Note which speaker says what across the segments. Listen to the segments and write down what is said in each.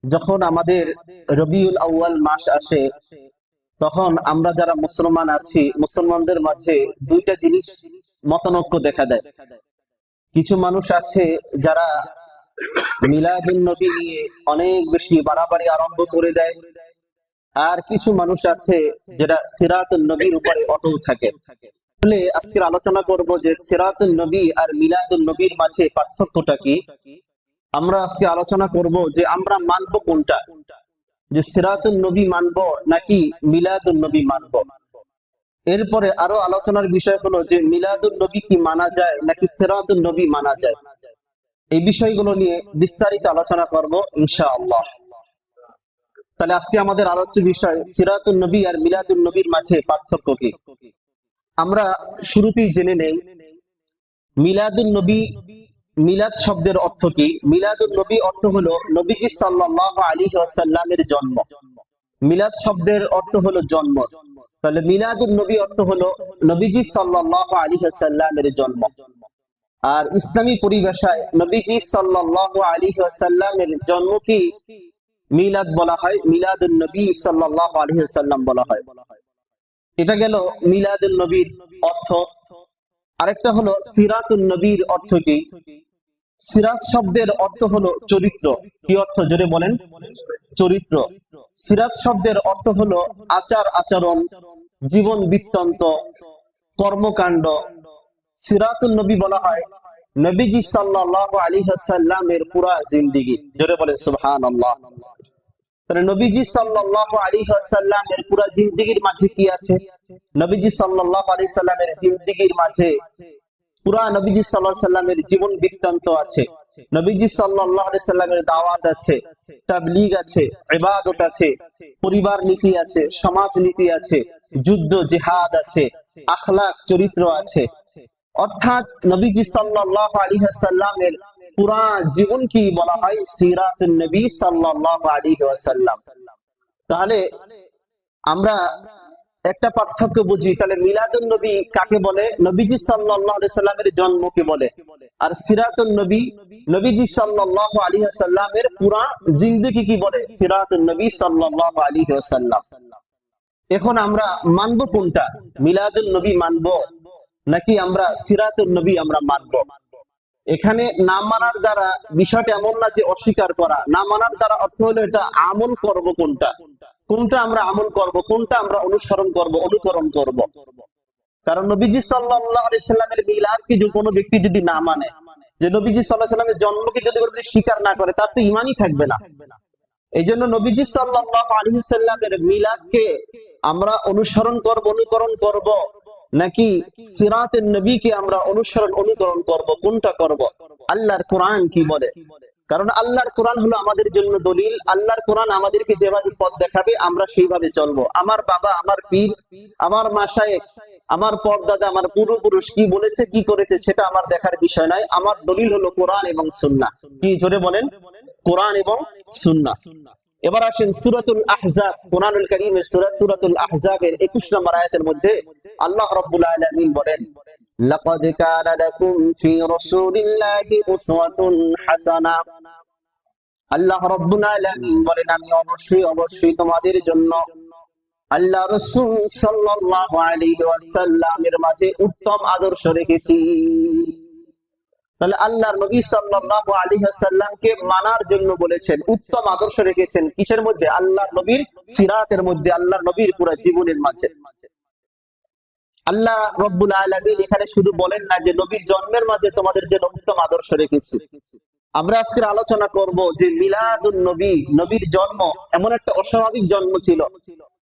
Speaker 1: যখন আমাদের রবিউল আউয়াল মাস আসে, তখন আমরা যারা মুসলমান আছি, মুসলমানদের মাঝে দুইটা জিনিস মতানৈক্য দেখা দেয়। কিছু মানুষ আছে যারা মিলাদুন নবী নিয়ে অনেক বেশি বাড়াবাড়ি আরম্ভ করে দেয়, আর কিছু মানুষ আছে যারা সিরাতুন নবীর উপরে অটল থাকে। তাহলে আজকের আলোচনা করব যে সিরাতুন নবী আর মিলাদুন নবীর মাঝে পার্থক্যটা কি। আমরা আজকে আলোচনা করব যে আমরা মানবো কোনটা, যে সিরাতুন নবী মানবো নাকি মিলাদুন নবী মানবো। এরপরে আরো আলোচনার বিষয় হলো যে মিলাদুন নবী কি মানা যায় নাকি সিরাতুন নবী মানা যায়। এই বিষয়গুলো নিয়ে বিস্তারিত আলোচনা করব ইনশাআল্লাহ। তাহলে আজকে আমাদের আলোচ্য বিষয় সিরাতুন নবী আর মিলাদুন নবীর মাঝে পার্থক্য কি। আমরা শুরুতেই জেনে নেই মিলাদুন নবী, মিলাদ শব্দের অর্থ কি। মিলাদুন নবী অর্থ হলো নবীজি সাল্লাল্লাহু আলাইহি ওয়াসাল্লামের জন্ম। মিলাদ শব্দের অর্থ হলো জন্ম, তাহলে মিলাদুন নবী অর্থ হলো নবীজি সাল্লাল্লাহু আলাইহি ওয়াসাল্লামের জন্ম। আর ইসলামী পরিভাষায় নবীজি সাল্লাল্লাহু আলাইহি ওয়াসাল্লামের জন্মকে মিলাদ বলা হয়, মিলাদুন নবী সাল্লাল্লাহু আলাইহি ওয়াসাল্লাম বলা হয়। এটা গেল মিলাদুন নবীর অর্থ। আরেকটা হলো সিরাতুন নবীর অর্থ কি। সিরাত শব্দের অর্থ হলো চরিত্র। কি অর্থ জোরে বলেন? চরিত্র। সিরাত শব্দের অর্থ হলো আচার আচরণ, জীবন বৃত্তান্ত, কর্মকাণ্ড। সিরাতুন নবী বলা হয় নবীজি সাল্লাল্লাহু আলাইহি ওয়াসাল্লামের পুরা জিন্দেগি। জোরে বলেন সুবহানাল্লাহ। তাহলে নবীজি সাল্লাল্লাহু আলাইহি ওয়াসাল্লামের পুরা জিন্দেগির মাঝে কি আছে? নবীজি সাল্লাল্লাহু আলাইহি সাল্লামের জিন্দেগির মাঝে পুরা নবীজি সাল্লাল্লাহু আলাইহি সাল্লামের জীবন বৃত্তান্ত আছে। নবীজি সাল্লাল্লাহু আলাইহি সাল্লামের দাওয়াত আছে, তাবলীগ আছে, ইবাদত আছে, পরিবার নীতি আছে, সমাজ নীতি আছে, যুদ্ধ জিহাদ আছে, আখলাক চরিত্র আছে। অর্থাৎ নবীজি সাল্লাল্লাহু আলাইহি ওয়াসাল্লামের পুরা জীবন কি বলা হয়? সিরাতুন নবী সাল্লাল্লাহু আলাইহি ওয়াসাল্লাম। তাহলে আমরা একটা পার্থক্য বুঝি, তাহলে মিলাদুন নবী কাকে বলে? নবীজি সাল্লাল্লাহু আলাইহি সাল্লামের জন্মকে বলে। আর সিরাতুন নবী, নবীজি সাল্লাল্লাহু আলাইহি ওয়াসাল্লামের পুরা জিন্দেগি কি বলে? সিরাতুন নবী সাল্লাল্লাহু আলাইহি ওয়াসাল্লাম। এখন আমরা মানবো কোনটা? মিলাদুন নবী মানবো নাকি আমরা সিরাতুন নবী আমরা মানবো? এখানে না মানার দ্বারা বিষয়টা এমন না যে অস্বীকার করা। না মানার দ্বারা অর্থ হলো এটা আমল করব কোনটা, কোনটা আমরা আমল করব, কোনটা আমরা অনুসরণ করব, অনুকরণ করব। কারণ নবীজি সাল্লাল্লাহু আলাইহি সাল্লামের মিলাদকে যে কোনো ব্যক্তি যদি না মানে, যে নবীজি সাল্লাল্লাহু আলাইহি সাল্লামের জন্মকে যদি কোনো ব্যক্তি স্বীকার না করে, তার তো ঈমানই থাকবে না। এই জন্য নবীজি সাল্লাল্লাহু আলাইহি সাল্লামের মিলাদকে আমরা অনুসরণ করব, অনুকরণ করব, নাকি সিরাতের নবীকে আমরা অনুসরণ অনুকরণ করব, কোনটা করব? আল্লাহর কোরআন কি বলে? কারণ আল্লাহর কোরআন হলো আমাদের জন্য দলিল। আল্লাহর কোরআন আমাদেরকে যেভাবে পথ দেখাবে আমরা সেইভাবে চলবো। আমার বাবা, আমার পীর, আমার মাশায়েখ, আমার পরদাদা, আমার পূর্বপুরুষ কি বলেছে, কি করেছে, সেটা আমার দেখার বিষয় নয়। আমার দলিল হলো কোরআন এবং সুন্নাহ। কি জোরে বলেন? কোরআন এবং সুন্নাহ। এবার আসেন সূরাতুল আহজাব, কোরআনুল কারীমের সূরা সূরাতুল আহজাবের 21 নম্বর আয়াতের মধ্যে আল্লাহ রাব্বুল আলামিন বলেন, লাকাদ কানা লাকুম ফি রাসূলিল্লাহি উসওয়াতুন হাসানাহ। আল্লাহ রাব্বুল আলামিন বলেন, আমি অবশ্যই অবশ্যই তোমাদের জন্য আল্লাহ রাসূল সাল্লাল্লাহু আলাইহি ওয়াসাল্লামের মাঝে উত্তম আদর্শ রেখেছি। তাহলে আল্লাহর নবী সাল্লাল্লাহু আলাইহি ওয়াসাল্লামকে মানার জন্য বলেছেন, উত্তম আদর্শ রেখেছেন কিসের মধ্যে? আল্লাহর নবীর সিরাতের মধ্যে, আল্লাহর নবীর পুরো জীবনের মাঝে। আল্লাহ রাব্বুল আলামিন এখানে শুধু বলেন না যে নবীর জন্মের মাঝে তোমাদের জন্য উত্তম আদর্শ রেখেছি। আমরা আজকে আলোচনা করব যে মিলাদুন নবী, নবীর জন্ম এমন একটা অস্বাভাবিক জন্ম ছিল,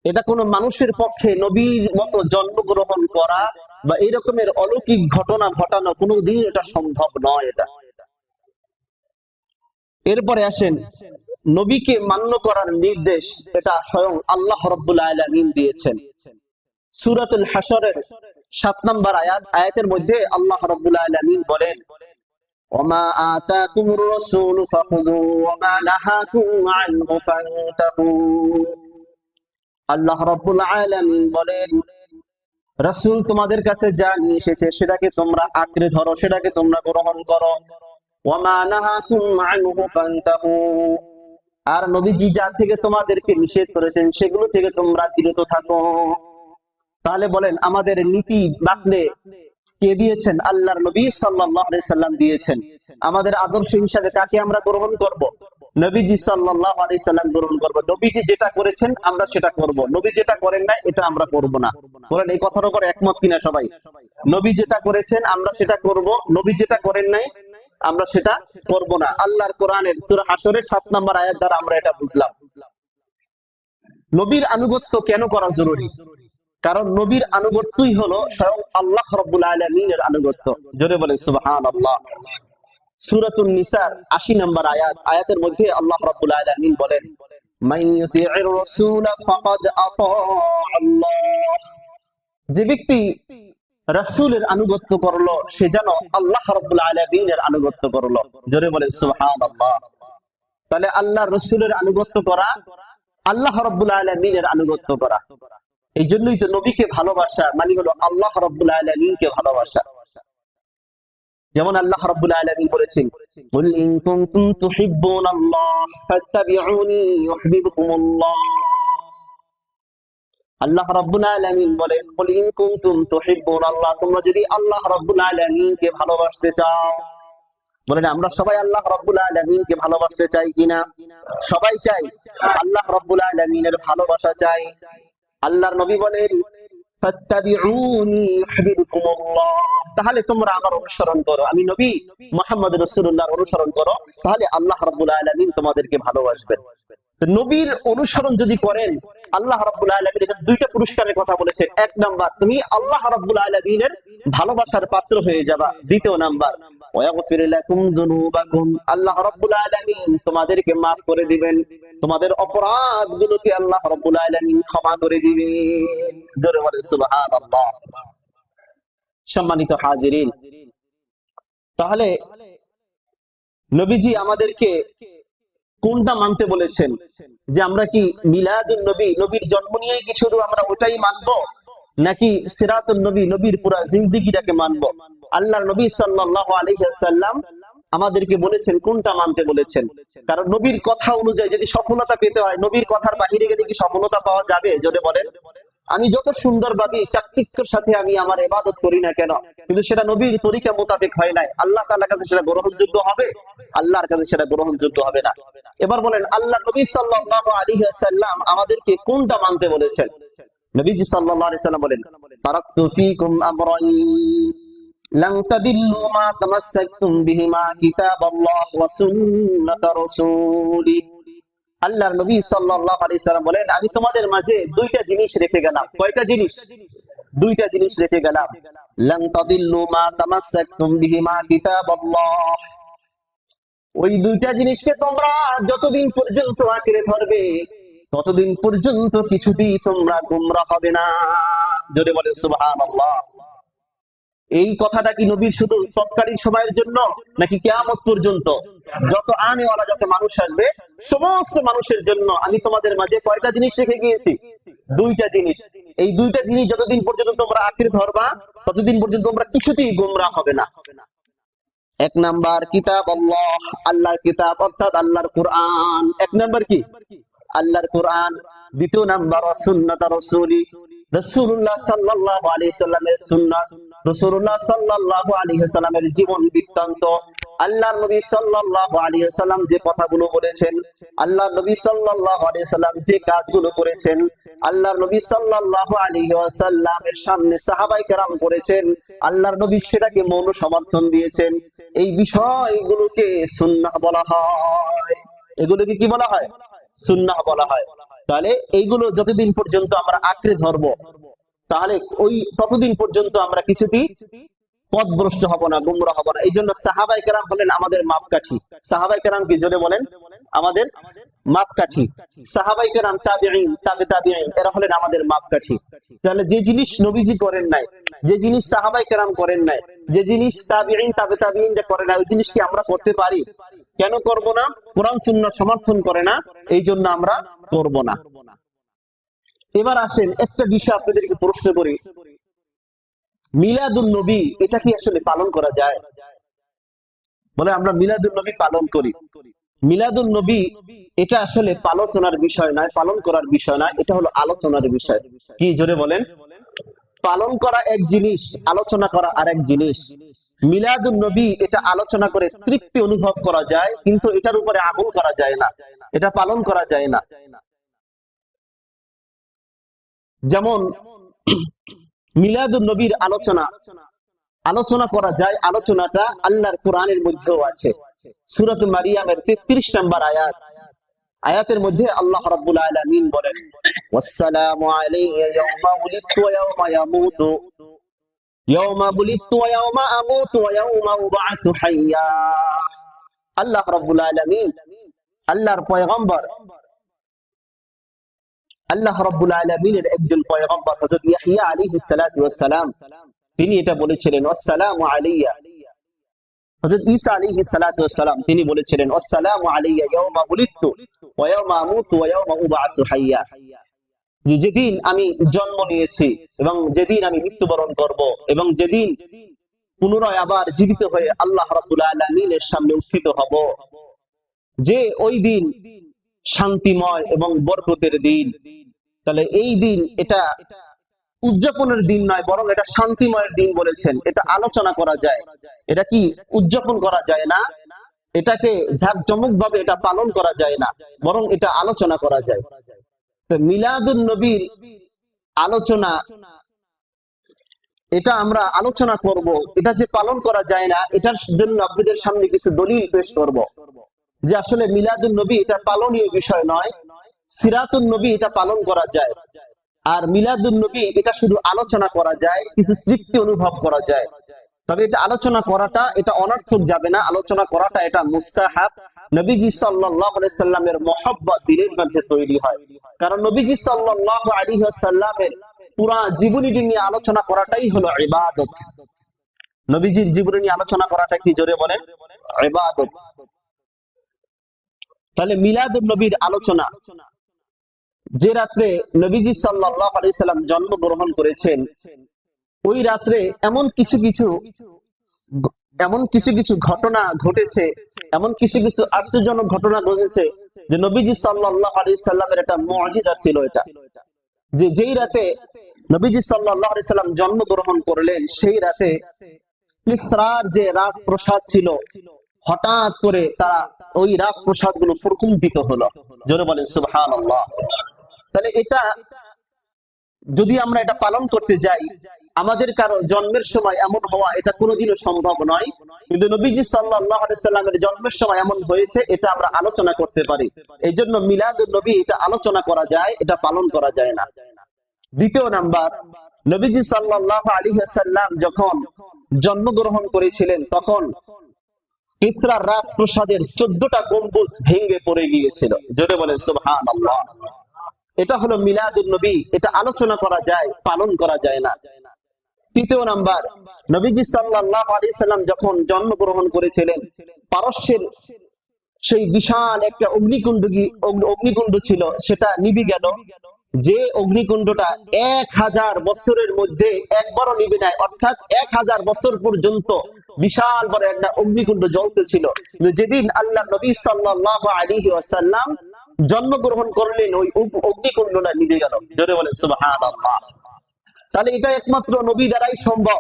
Speaker 1: এটা কোনো মানুষের পক্ষে নবীর মতো জন্মগ্রহণ করা বা এই রকমের অলৌকিক ঘটনা ঘটানো কোনোদিন এটা সম্ভব নয়। এটা এরপরে আসেন নবীকে মান্য করার নির্দেশ, এটা স্বয়ং আল্লাহ রাব্বুল আলামিন দিয়েছেন। সূরাতুল হাশরের 7 নম্বর আয়াতের মধ্যে আল্লাহ রাব্বুল আলামিন বলেন, ওমা আতাকুমুর রাসূলু ফাখুযু ওমা নাহাকুম আনহু ফান্তাহু। আল্লাহ রাব্বুল আলামিন বলেন, রাসূল তোমাদের কাছে যা নিয়ে এসেছে সেটাকে তোমরা আঁকড়ে ধরো, সেটাকে তোমরা গ্রহণ করো। ওমা নাহাকুম আনহু ফান্তাহু। আর নবীজি যা থেকে তোমাদেরকে নিষেধ করেছেন সেগুলো থেকে তোমরা বিরত থাকো। তাহলে বলেন আমাদের নীতি বাতলে কে দিয়েছেন? আল্লাহর নবী সাল্লাল্লাহু আলাইহি সাল্লাম দিয়েছেন। আমাদের আদর্শ হিসাবে কাকে আমরা গ্রহণ করব? নবীজি সাল্লাল্লাহু আলাইহি সাল্লাম গ্রহণ করব। নবীজি যেটা করেছেন আমরা সেটা করব, নবী যেটা করেন নাই এটা আমরা করব না। বলেন এই কথার উপর একমত কিনা সবাই? নবী যেটা করেছেন আমরা সেটা করব, নবী যেটা করেন নাই আমরা সেটা করব না। আল্লাহর কোরআনের সূরা হাশরের 7 নম্বর আয়াত দ্বারা আমরা এটা বুঝলাম। নবীর আনুগত্য কেন করা জরুরি? কারণ নবীর আনুগত্যই হলো স্বয়ং আল্লাহ রাব্বুল আলামিনের আনুগত্য। জোরে বলেন সুবহানাল্লাহ। সূরাতুন নিসার ৮০ নম্বর আয়াত, আয়াতের মধ্যে আল্লাহ রাব্বুল আলামিন বলেন, মান ইউতি'ir রাসূলা ফাকাদ আতা আল্লাহ। যে ব্যক্তি রাসূলের আনুগত্য করলো সে যেন আল্লাহ রাব্বুল আলামিনের আনুগত্য করলো। জোরে বলেন সুবহানাল্লাহ। তাহলে আল্লাহর রাসূলের আনুগত্য করা আল্লাহ রাব্বুল আলামিনের আনুগত্য করা। এই জন্যই তো নবীকে ভালোবাসা মানে হলো আল্লাহ রাব্বুল আলামিনকে ভালোবাসা। যেমন আল্লাহ রাব্বুল আলামিন বলেছেন, কুল ইন কুনতুম তুহিব্বুনাল্লাহ ফাত্তাবিউনি ইউহিব্বুকুমুল্লাহ। আল্লাহ রাব্বুল আলামিন বলেন, কুল ইন কুনতুম তুহিব্বুনাল্লাহ, তোমরা যদি আল্লাহ রাব্বুল আলামিনকে ভালোবাসতে চাও। বলেন আমরা সবাই আল্লাহ রাব্বুল আলামিনকে ভালোবাসতে চাই কিনা? সবাই চাই। আল্লাহ রাব্বুল আলামিনের ভালোবাসা চাই। আল্লাহর নবী বলেন, ফাত্তাবিউনি ইউহিব্বুকুমুল্লাহ, তাহলে তোমরা আমার অনুসরণ করো। আমি নবী মুহাম্মদ রাসূলুল্লাহর অনুসরণ করো, তাহলে আল্লাহ রাব্বুল আলামিন তোমাদেরকে ভালোবাসবেন। তো নবীর অনুসরণ যদি করেন আল্লাহ রাব্বুল আলামিন এখানে দুইটা পুরস্কারের কথা বলেছেন। এক নাম্বার, তুমি আল্লাহ রাব্বুল আলামিনের ভালোবাসার পাত্র হয়ে যাবা। দ্বিতীয় নাম্বার, ওয়াগফির লাকুম যুনুবাকুম, আল্লাহ রাব্বুল আলামিন তোমাদেরকে maaf করে দিবেন, তোমাদের অপরাধগুলোকে আল্লাহ রাব্বুল আলামিন ক্ষমা করে দিবেন। জোরে বলেন সুবহানাল্লাহ। সম্মানিত হাজিরিন, তাহলে নবীজি আমাদেরকে কোনটা মানতে বলেছেন? যে আমরা কি মিলাদুন নবী, নবীর জন্ম নিয়ে কি শুধু আমরা ওটাই মানবো, নাকি সিরাতুন নবী, নবীর পুরা জিন্দেগিটাকে মানবো? আল্লাহর নবী সাল্লাল্লাহু আলাইহি ওয়াসাল্লাম আমাদেরকে বলেছেন কোনটা মানতে বলেছেন। কারণ নবীর কথা অনুযায়ী যদি সফলতা পেতে হয়, নবীর কথার বাহিরে গিয়ে কি সফলতা পাওয়া যাবে? যদি বলেন আমি যত সুন্দর ভাবে চাকচিক্যের সাথে আমি আমার ইবাদত করি না কেন, কিন্তু সেটা নবীর তরিকা মোতাবেক হয় নাই, আল্লাহ তাআলার কাছে সেটা গ্রহণযোগ্য হবে? আল্লাহর কাছে সেটা গ্রহণযোগ্য হবে না। এবার বলেন আল্লাহ নবী সাল্লাল্লাহু আলাইহি ওয়াসাল্লাম আমাদেরকে কোনটা মানতে বলেছেন? নবীজি সাল্লাল্লাহু আলাইহি ওয়াসাল্লাম বলেন, তারাকতু ফীকুম আমরাইন লান তাদিল্লু মা তামাসসাকতুম বিহিমা কিতাবাল্লাহ ওয়া সুন্নাত রাসূলি। আল্লাহর নবী সাল্লাল্লাহু আলাইহি সাল্লাম বলেন, আমি তোমাদের মাঝে দুইটা জিনিস রেখে গেলাম। কয়টা জিনিস? দুইটা জিনিস রেখে গেলাম। লান তাদিল্লু মা তামাসসাকতুম বিহিমা কিতাবাল্লাহ, ওই দুইটা জিনিসকে তোমরা যতদিন পর্যন্ত আঁকড়ে ধরবে ততদিন পর্যন্ত কিছুতেই তোমরা গোমরাহ হবে না। জোরে বলেন সুবহানাল্লাহ। এই কথাটা কি নবীর শুধু তৎকালীন সময়ের জন্য, নাকি কিয়ামত পর্যন্ত? যত আনেওয়ালা যত মানুষ আসবে সমস্ত মানুষের জন্য আমি তোমাদের মাঝে কয়টা জিনিস রেখে গিয়েছি? দুইটা জিনিস। এই দুইটা জিনিস যতদিন পর্যন্ত তোমরা আঁকড়ে ধরবা ততদিন পর্যন্ত তোমরা কিছুতেই গোমরাহ হবে না। এক নাম্বার কিতাব আল্লাহ, আল্লাহর কিতাব অর্থাৎ আল্লাহর কোরআন। এক নাম্বার কি? আল্লাহর কোরআন। দ্বিতীয় নাম্বার সুন্নাত রাসূলি, রাসূলুল্লাহ সাল্লাল্লাহু আলাইহি সাল্লামের সুন্নাত, রাসূলুল্লাহ সাল্লাল্লাহু আলাইহি সাল্লামের জীবন বৃত্তান্ত। আল্লাহর নবী সাল্লাল্লাহু আলাইহি সাল্লাম যে কথাগুলো বলেছেন, আল্লাহর নবী সাল্লাল্লাহু আলাইহি সাল্লাম যে কাজগুলো করেছেন, আল্লাহর নবী সাল্লাল্লাহু আলাইহি ওয়াসাল্লামের সামনে সাহাবায়ে কেরাম করেছেন, আল্লাহর নবী সেটাকে মৌন সমর্থন দিয়েছেন। এই বিষয়গুলোকে সুন্নাহ বলা হয়। এগুলোকে কি বলা হয়? সুন্নাহ বলা হয়। তাহলে এইগুলো যতদিন পর্যন্ত আমরা আঁকড়ে ধরবো তাহলে ওই ততদিন পর্যন্ত আমরা কিছুতেই পথভ্রষ্ট হব না, গুমরাহ হব না। এই জন্য সাহাবায়ে কেরাম হলেন আমাদের মাপকাঠি। সাহাবায়ে কেরাম কি? জোরে বলেন। আমাদের মাপকাঠি। সাহাবায়ে কেরাম, তাবিঈন, তাবে তাবিঈন, এরা হলেন আমাদের মাপকাঠি। তাহলে যে জিনিস নবীজি করেন নাই, যে জিনিস সাহাবায়ে কেরাম করেন নাই, যে জিনিস তাবিঈন, তাবে তাবিঈন করে নাই, ওই জিনিস কি আমরা করতে পারি? কেন করব না? কোরআন সুন্নাহ সমর্থন করে না, এই জন্য আমরা করব না। এবার আসেন একটা বিষয় আপনাদেরকে প্রশ্ন করি, মিলাদুন নবী এটা কি আসলে পালন করা যায়? বলে আমরা মিলাদুন নবী পালন করি। মিলাদুন নবী এটা আসলে আলোচনার বিষয় নয়, পালন করার বিষয় নয়, এটা হলো আলোচনার বিষয়। কি জোরে বলেন? পালন করা এক জিনিস, আলোচনা করা আরেক জিনিস। মিলাদুন নবী এটা আলোচনা করে তৃপ্তি অনুভব করা যায়, কিন্তু এটার উপরে আমল করা যায় না, এটা পালন করা যায় না। যেমন মিলাদুন নবীর আলোচনা করা যায়, আলোচনাটা আল্লাহর কোরআনের মধ্যেও আছে। সূরা মারিয়ামের 33 নম্বর আয়াতের মধ্যে আল্লাহ রাব্বুল আলামিন বলেন, ওয়াসসালামু আলাইয়া ইয়াওমা উলিদতু ওয়া ইয়াওমা ইয়ামুতু ইয়াওমা বুলিদতু ওয়া ইয়াওমা আমুতু ওয়া ইয়াওমা উবআসু হাইয়া। আল্লাহ রাব্বুল আলামিন আল্লাহর পয়গম্বর, আল্লাহ রাব্বুল আলামিনের একজন পয়গম্বর হযরত ইয়াহইয়া আলাইহিস সালাতু ওয়াস সালাম, তিনি এটা বলেছিলেন, ওয়াসসালামু আলাইয়া। হযরত ঈসা আলাইহিস সালাতু ওয়াস সালাম তিনি বলেছিলেন, ওয়াসসালামু আলাইয়া ইয়াওমা বুলিদতু ওয়া ইয়াওমা আমুতু ওয়া ইয়াওমা উবআসু হাইয়া। যেদিন আমি জন্ম নিয়েছি এবং যেদিন আমি মৃত্যুবরণ করব এবং যেদিন পুনরায় আবার জীবিত হয়ে আল্লাহ রাব্বুল আলামিনের সামনে উত্থিত হব, যে ওই দিন শান্তিময় এবং বরকতের দিন। তাহলে এই দিন এটা উদযাপনের দিন নয়, বরং এটা শান্তিময়ের দিন বলেছেন। এটা আলোচনা করা যায়, এটা কি উদযাপন করা যায় না, এটাকে ঝাঁকজমক ভাবে এটা পালন করা যায় না, বরং এটা আলোচনা করা যায়। তো মিলাদুন নবীর আলোচনা, এটা আমরা আলোচনা করব, এটা যে পালন করা যায় না, এটার জন্য আপনাদের সামনে কিছু দলিল পেশ করব যে আসলে মিলাদুন নবী এটা পালনীয় বিষয় নয়, সিরাতুন নবী এটা পালন করা যায়। আর মিলাদুন নবী এটা শুধু আলোচনা করা যায়, কিছু তৃপ্তি অনুভব করা যায়। তবে এটা আলোচনা করাটা এটা অনর্থক যাবে না, আলোচনা করাটা এটা মুস্তাহাব। নবীজি সাল্লাল্লাহু আলাইহি সাল্লামের মহব্বত দিলের মধ্যে তৈরি হয়, কারণ নবীজি সাল্লাল্লাহু আলাইহি ওয়াসাল্লামের পুরা জীবনীটি নিয়ে আলোচনা করাটাই হলো ইবাদত। নবীজির জীবনী নিয়ে আলোচনা করাটা কি, জোরে বলেন? ইবাদত। তাহলে মিলাদুন নবীর আলোচনা, যে রাত্রে নবীজি সাল্লাল্লাহু আলাইহি সাল্লাম জন্মগ্রহণ করেছেন, ওই রাত্রে এমন কিছু কিছু ঘটনা ঘটেছে, এমন কিছু আশ্চর্যজনক ঘটনা ঘটেছে যে নবীজি সাল্লাল্লাহু আলাইহি সাল্লামের একটা মুআজিজা ছিল। এটা যে যেই রাতে নবীজি সাল্লাল্লাহু আলাইহি সাল্লাম জন্মগ্রহণ করলেন, সেই রাতে কিসরার যে রাজপ্রাসাদ ছিল, হঠাৎ করে তারা ওই রাজপ্রাসাদ গুলো প্রকম্পিত হলো। জোরে বলেন সুবহানাল্লাহ। তাহলে এটা যদি আমরা এটা পালন করতে যাই, আমাদের কারো জন্মের সময় এমন হওয়া এটা কোনোদিনও সম্ভব নয়, কিন্তু নবীজি সাল্লাল্লাহু আলাইহি সাল্লামের জন্মের সময় এমন হয়েছে, এটা আমরা আলোচনা করতে পারি। এই জন্য মিলাদুন নবী এটা আলোচনা করা যায়, এটা পালন করা যায় না। দ্বিতীয় নাম্বার, নবীজি সাল্লাল্লাহু আলাইহি ওয়াসাল্লাম যখন জন্মগ্রহণ করেছিলেন, তখন কিসরার রাজপ্রাসাদের 14টা গম্বুজ ভেঙে পড়ে গিয়েছিল। জোরে বলেন সুবহানাল্লাহ। এটা হলো মিলাদুন নবী, এটা আলোচনা করা যায়, পালন করা যায় না। তৃতীয় নাম্বার, নবীজি সাল্লাল্লাহু আলাইহি সাল্লাম যখন জন্মগ্রহণ করেছিলেন, পারস্যের সেই বিশাল একটা অগ্নিকুণ্ড ছিল, সেটা নিভে গেল। যে অগ্নিকুণ্ডটা 1000 বছরের মধ্যে একবারও নিভে নাই, অর্থাৎ 1000 বছর পর্যন্ত বিশাল বড় একটা অগ্নিকুণ্ড জ্বলতেছিল। যেদিন আল্লাহ নবী সাল্লাল্লাহু আলাইহি ওয়াসাল্লাম জন্মগ্রহণ করলেন, ওই অগ্নিকুণ্ডটা নিভে গেল। জোরে বলেন সুবহানাল্লাহ। তাহলে এটা একমাত্র নবী দ্বারাই সম্ভব,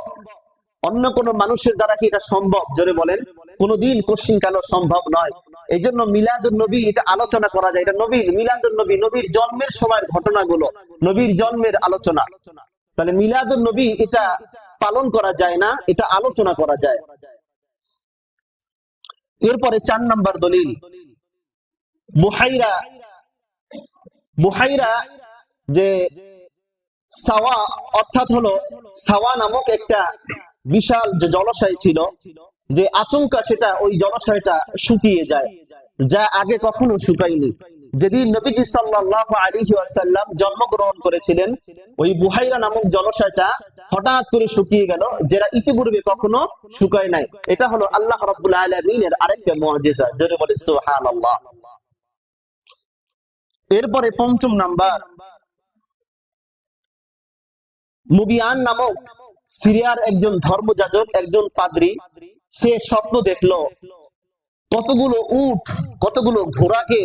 Speaker 1: অন্য কোন মানুষের দ্বারা কি এটা সম্ভব? জোরে বলেন, কোনদিন কোশ্চিনকালও সম্ভব নয়। এই জন্য মিলাদুন নবী এটা আলোচনা করা যায়, এটা নবীর মিলাদুন নবী, নবীর জন্মের সময়ের ঘটনাগুলো, নবীর জন্মের আলোচনা। তাহলে মিলাদুন নবী এটা পালন করা যায় না, এটা আলোচনা করা যায়। এরপরে 4 নাম্বার দলিল, বুহাইরা যে সাওয়া, অর্থাৎ হলো সাওয়া নামক একটা বিশাল যে জলাশয় ছিল, যে আচমকা সেটা ওই জলাশয়টা শুকিয়ে যায়, যা আগে কখনো শুকায়নি। যেদিন নবীজি সাল্লাল্লাহু আলাইহি ওয়াসাল্লাম জন্মগ্রহণ করেছিলেন, ওই বুহাইরা নামক জলাশয়টা হঠাৎ করে শুকিয়ে গেল, যেটা ইতিপূর্বে কখনো শুকায় নাই। এটা হলো আল্লাহ রাব্বুল আলামিনের আরেকটা মুআজিজা। জোরে বলেন সুবহানাল্লাহ। এরপরে 5ম নাম্বার, মুবিয়ান নামক সিরিয়ার একজন ধর্মযাজক, একজন পাদ্রী, সে স্বপ্ন দেখলো কতগুলো উট, কতগুলো ঘোড়াকে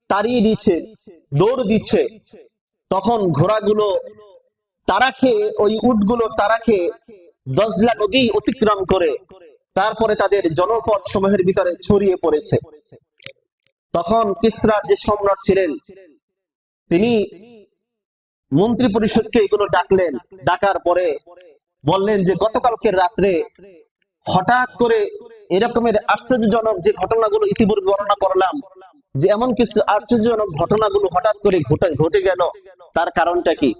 Speaker 1: তাড়িয়ে দিচ্ছে, দৌড় দিচ্ছে। তখন ঘোড়াগুলো তারা খেয়ে, ওই উটগুলো তারা খেয়ে দজলা নদী অতিক্রম করে তারপরে তাদের জনপদ সমূহের ভিতরে ছড়িয়ে পড়েছে। তখন কিসরার যে সম্রাট ছিলেন, তিনি মন্ত্রী পরিষদকে এগুলো ডাকলেন। ডাকার পরে বললেন যে গতকালকে রাত্রে হঠাৎ করে এরকমের আশ্চর্যজনক যে ঘটনাগুলো ইতিপূর্বে বর্ণনা করলাম, যে এমন কিছু আশ্চর্যজনক ঘটনাগুলো হঠাৎ করে ঘটে গেল, তার কারণটা কি?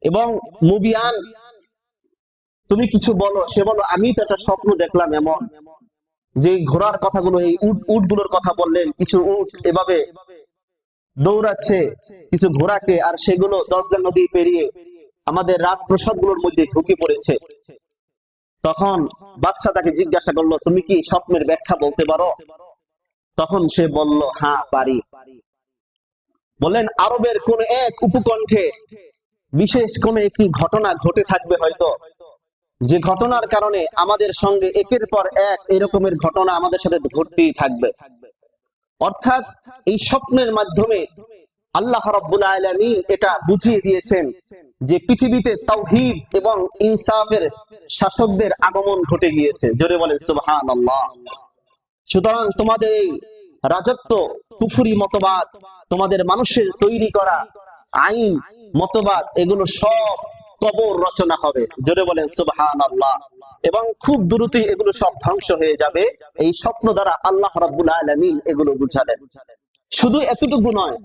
Speaker 1: এবং মুবিয়ান, তুমি কিছু বলো। সে বলো, আমি তো একটা স্বপ্ন দেখলাম এমন, যে ঘোড়ার কথাগুলো, এই উটগুলোর কথা বললেন, কিছু উট এভাবে দৌড়াচ্ছে কিছু ঘোড়াকে, আর সেগুলো দজলা নদী পেরিয়ে আমাদের রাজপ্রাসাদ গুলোর মধ্যে ঢুকে পড়েছে। তখন বাদশা তাকে জিজ্ঞাসা করলো, তুমি কি স্বপ্নের ব্যাখ্যা বলতে পারো? তখন সে বলল, হ্যাঁ পারি। বললেন, আরবের কোন এক উপকণ্ঠে বিশেষ কোন একটি ঘটনা ঘটে থাকবে হয়তো, যে ঘটনার কারণে আমাদের সঙ্গে একের পর এক এরকমের ঘটনা আমাদের সাথে ঘটতেই থাকবে। অর্থাৎ এই স্বপ্নের মাধ্যমে আল্লাহ রাব্বুল আলামিন এটা বুঝিয়ে দিয়েছেন যে পৃথিবীতে তাওহীদ এবং ইনসাফের শাসকদের আগমন ঘটে গিয়েছে। জোরে বলেন সুবহানাল্লাহ। সুতরাং তোমাদের এই রাজত্ব, কুফরি মতবাদ, তোমাদের মানুষের তৈরি করা আইন মতবাদ, এগুলো সব কবর রচনা হবে। জোরে বলেন সুবহানাল্লাহ। এবং খুব দ্রুতই এগুলো সব ধ্বংস হয়ে যাবে। এই স্বপ্ন দ্বারা আল্লাহ রাব্বুল আলামিন এগুলো বুঝালেন। শুধু এতটুকু নয়,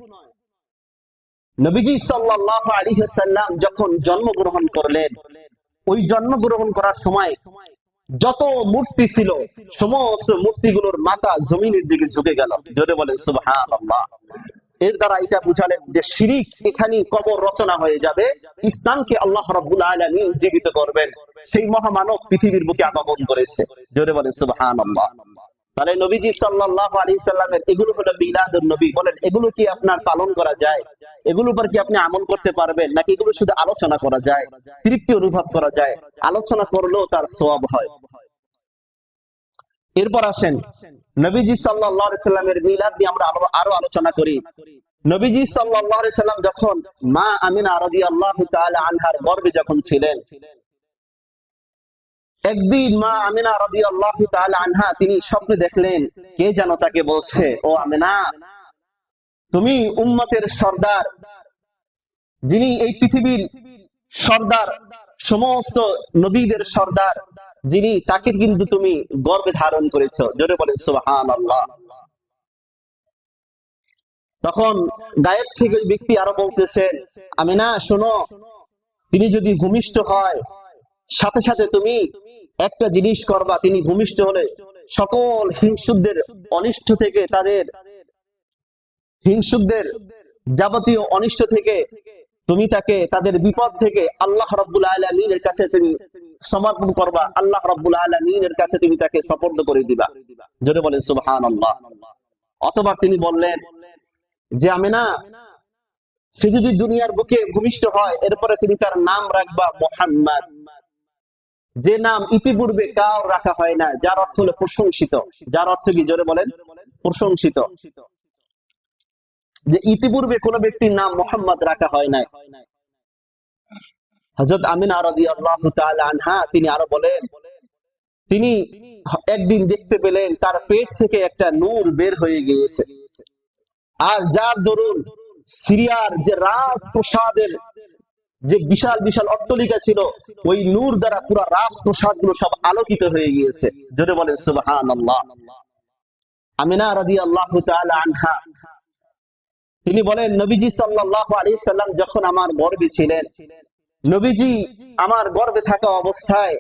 Speaker 1: নবীজি সাল্লাল্লাহু আলাইহি ওয়াসাল্লাম যখন জন্মগ্রহণ করলেন, ওই জন্মগ্রহণ করার সময় যত মূর্তি ছিল, সমস্ত মূর্তিগুলোর মাথা জমিনের দিকে ঝুঁকে গেল। জোরে বলেন সুবহানাল্লাহ। এর দ্বারা এটা বুঝালেন যে শিরিক এখানে কবর রচনা হয়ে যাবে, ইসলামকে আল্লাহ রাব্বুল আলামিন জীবিত করবেন। সেই মহামানব পৃথিবীর বুকে আগমন করেছে। জোরে বলেন সুবহানাল্লাহ। তাহলে নবীজি সাল্লাল্লাহু আলাইহি সাল্লামের এগুলো হলো মিলাদুন নবী। বলেন, এগুলো কি আপনার পালন করা যায়? এগুলোর উপর কি আপনি আমল করতে পারবেন, নাকি এগুলো শুধু আলোচনা করা যায়, তৃপ্তি অনুভব করা যায়? আলোচনা করলেও তার সওয়াব হয়। এরপর আসেন নবীজি সাল্লাল্লাহু আলাইহি সাল্লামের মিলাদ নিয়ে আমরা আরো আলোচনা করি। নবীজি সাল্লাল্লাহু আলাইহি সাল্লাম যখন মা আমিনা রাদিয়াল্লাহু তাআলা আনহার গর্ভে যখন ছিলেন, একদিন মা আমিনা রাদিয়াল্লাহু তাআলা আনহা তিনি স্বপ্নে দেখলেন, কে যেন তাকে বলছে, ও আমিনা, তুমি উম্মতের সর্দার, যিনি এই পৃথিবীর সর্দার, সমস্ত নবীদের সর্দার, যিনি, তাকে কিন্তু তুমি গর্ভে ধারণ করেছো। জোরে বলেন সুবহানাল্লাহ। তখন গায়েব থেকে ওই ব্যক্তি আরো বলতেছেন, আমিনা শোনো, তিনি যদি ভূমিষ্ঠ হয়, সাথে সাথে তুমি একটা জিনিস করবা, তিনি ভূমিষ্ঠ হলে সকল হিংসুকদের অনিষ্ট থেকে, তাদের হিংসুকদের যাবতীয় অনিষ্ট থেকে তুমি তাকে, তাদের বিপদ থেকে আল্লাহ রাব্বুল আলামিনের কাছে তুমি সমর্পণ করবা, আল্লাহ রাব্বুল আলামিনের কাছে তুমি তাকে সুপর্দ করে দিবা। জোরে বলেন সুবহানাল্লাহ। অথবা তিনি বললেন যে আমিনা, সে যদি দুনিয়ার বুকে ভূমিষ্ঠ হয়, এরপরে তুমি তার নাম রাখবা মুহাম্মদ, যে নাম ইতিপূর্বে কাউ রাখা হয় না, যার অর্থ হলো প্রশংসিত। যার অর্থ কি? জোরে বলেন প্রশংসিত। যে ইতিপূর্বে কোন ব্যক্তির নাম মুহাম্মদ রাখা হয় নাই। হযরত আমিনা রাদিয়াল্লাহু তাআলা আনহা তিনি আরো বলেন, তিনি একদিন দেখতে পেলেন তার পেট থেকে একটা নূর বের হয়ে গিয়েছে, আর যার দরুন সিরিয়ার যে রাজপ্রাসাদের যে বিশাল বিশাল অট্টালিকা ছিল, ওই নূর দ্বারা পুরো রাজপ্রাসাদ গুলো সব আলোকিত হয়ে গিয়েছে। জোরে বলেন সুবহানাল্লাহ। আমিনা রাদিয়াল্লাহু তাআলা আনহা তিনি বলেন, নবীজি সাল্লাল্লাহু আলাইহি সাল্লাম যখন আমার গর্ভে ছিলেন, নবীজি আমার গর্ভে থাকা অবস্থায়